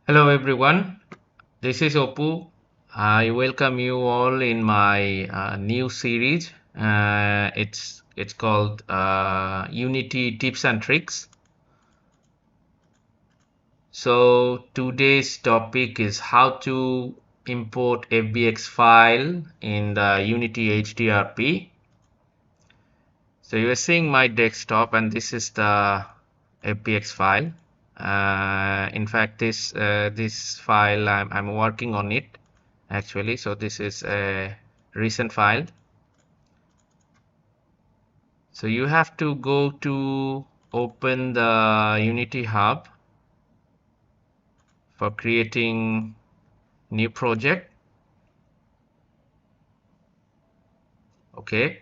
Hello everyone, this is Opu. I welcome you all in my new series. It's called Unity Tips and Tricks. So today's topic is how to import FBX file in the Unity HDRP. So you're seeing my desktop, and this is the FBX file. In fact, this file I'm working on it actually. So this is a recent file. So you have to go to open the Unity Hub for creating new project. Okay.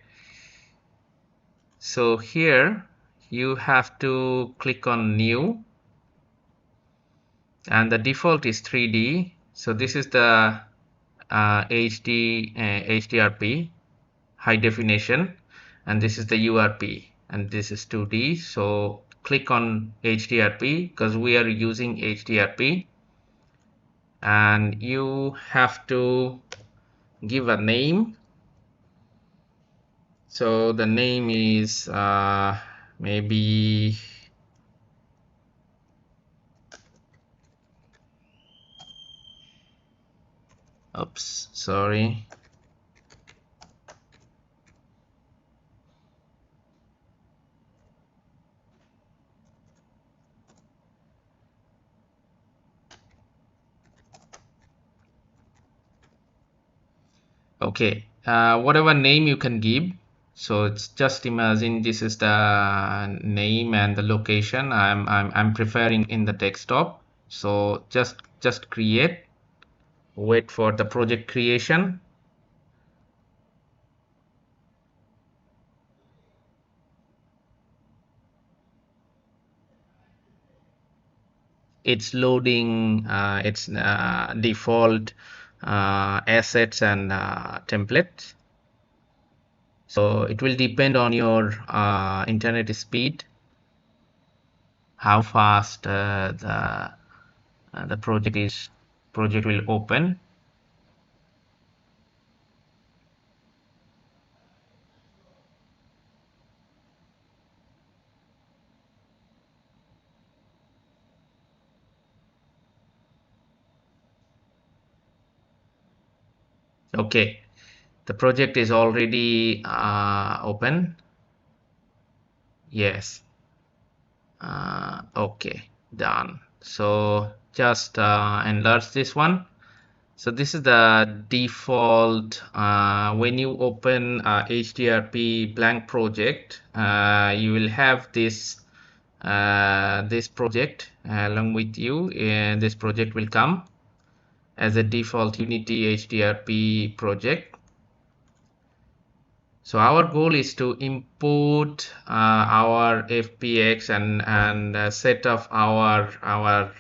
So here you have to click on new, and the default is 3D. So this is the HDRP high definition, and this is the URP, and this is 2D. So click on HDRP because we are using HDRP, and you have to give a name. So the name is maybe oops, sorry. Okay, whatever name you can give. So it's just imagine this is the name and the location I'm preferring in the desktop. So just create, wait for the project creation. It's loading its default assets and templates. So it will depend on your internet speed, how fast the project will open. Okay, the project is already open. Yes. Okay, done. So just enlarge this one. So this is the default. When you open HDRP blank project, you will have this project along with you, and this project will come as a default Unity HDRP project. So our goal is to import our FBX and set of our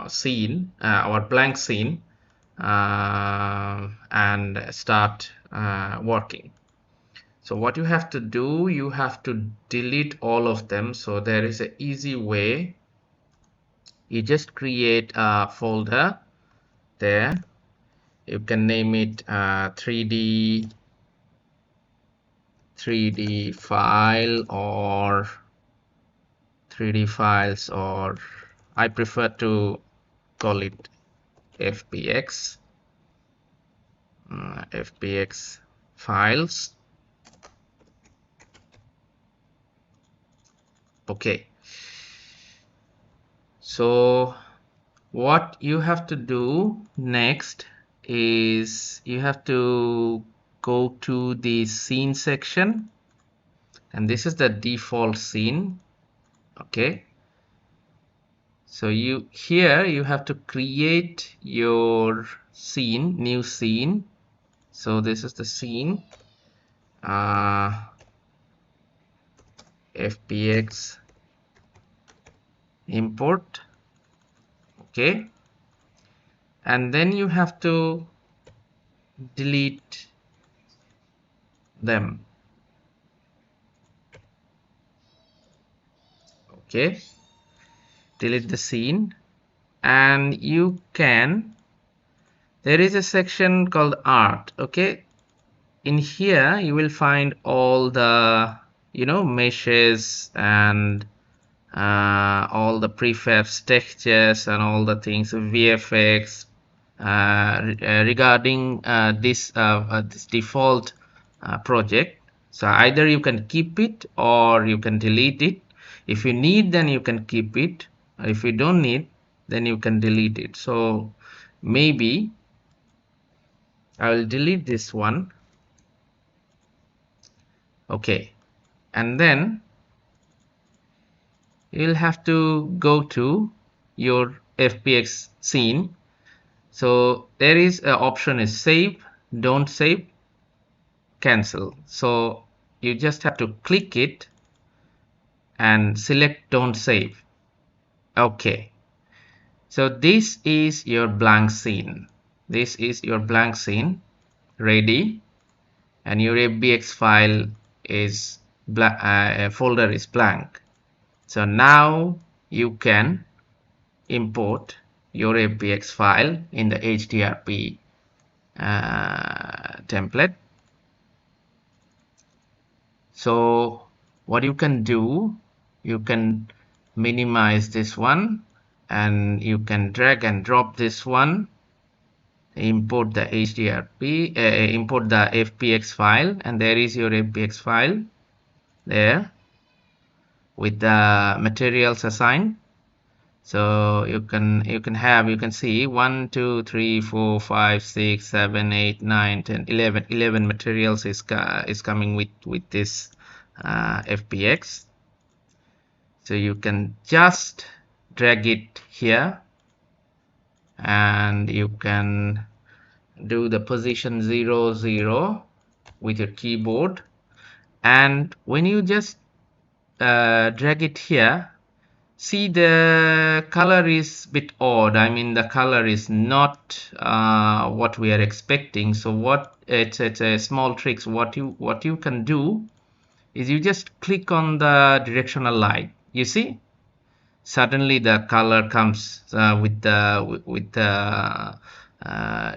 scene, our blank scene, and start working. So what you have to do, you have to delete all of them. So there is an easy way. You just create a folder there. You can name it 3D file or 3D files, or I prefer to call it FBX FBX files. Okay, so what you have to do next is you have to go to the scene section, and this is the default scene. Okay, so here you have to create your scene, new scene. So this is the scene, FBX import. Okay, and then you have to delete them. Okay, delete the scene, and you can, there is a section called art. Okay, in here you will find all the meshes and all the prefabs, textures, and all the things, VFX, regarding this default project. So either you can keep it or you can delete it. If you need, then you can keep it. If you don't need, then you can delete it. So maybe I will delete this one. Okay, and then you'll have to go to your FBX scene. So there is an option is save, don't save, cancel. So you just have to click it and select don't save. Okay, so this is your blank scene. This is your blank scene ready, and your FBX file is folder is blank. So now you can import your FBX file in the HDRP template. So what you can do, you can minimize this one, and you can drag and drop this one, import the HDRP, import the FBX file, and there is your FBX file there with the materials assigned. So you can see 1 2 3 4 5 6 7 8 9 10 11 materials is coming with this FBX. So you can just drag it here, and you can do the position 0 0 with your keyboard, and when you just drag it here, see the color is a bit odd. I mean, the color is not what we are expecting. So what it's a small tricks. What you can do is you just click on the directional light. You see, suddenly the color comes with the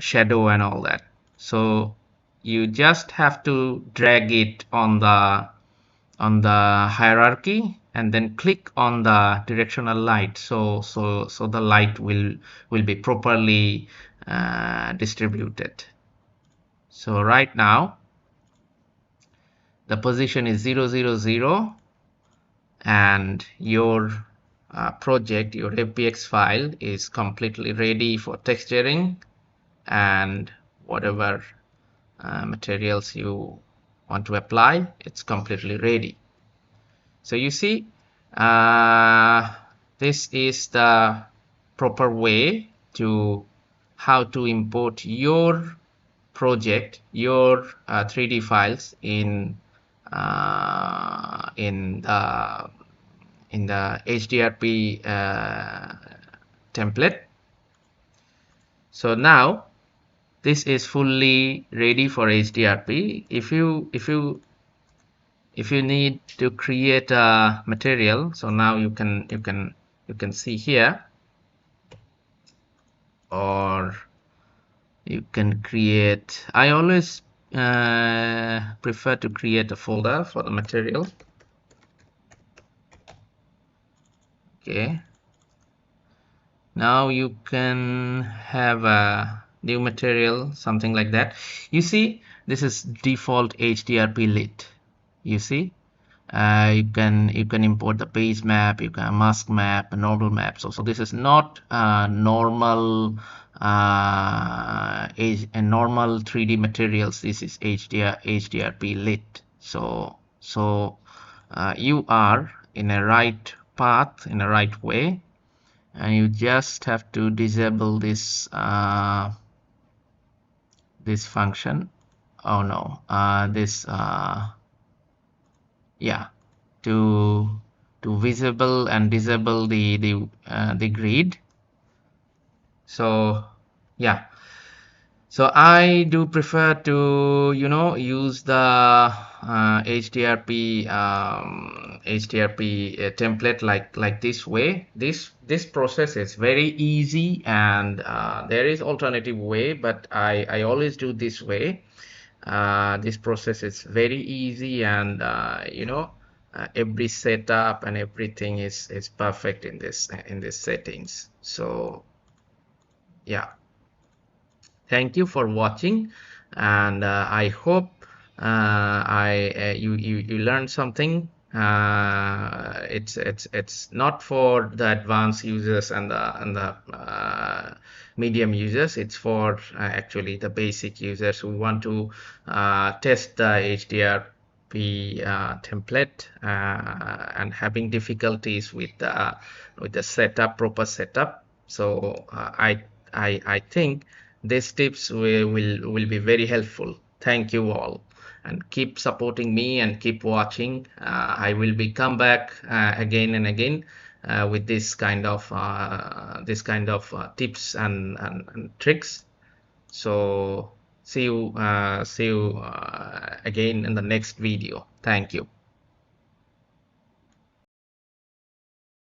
shadow and all that. So you just have to drag it on the hierarchy, and then click on the directional light, so the light will be properly distributed. So right now the position is 0 0 0, and your project, your FBX file is completely ready for texturing and whatever materials you want to apply. It's completely ready. So you see, this is the proper way to how to import your project, your 3D files in the HDRP template. So now this is fully ready for HDRP. If you need to create a material, so now you can see here, or you can create, I always prefer to create a folder for the material. Okay, now you can have a new material, something like that. You see, this is default HDRP lit. You see, you can import the base map, you can mask map, a normal map. So this is not normal normal 3D materials. This is HDRP lit. So you are in a right path, in a right way, and you just have to disable this this function. Oh no, this yeah, to visible and disable the grid. So yeah, So I do prefer to, use the HDRP template like this way. This process is very easy, and there is alternative way, but I always do this way. This process is very easy, and every setup and everything is perfect in this settings. So yeah. Thank you for watching, and I hope you learned something. It's not for the advanced users and the medium users. It's for actually the basic users who want to test the HDRP template and having difficulties with the setup, proper setup. So I think these tips will be very helpful. Thank you all, and keep supporting me and keep watching. I will be come back again and again with this kind of tips and tricks. So see you again in the next video. Thank you.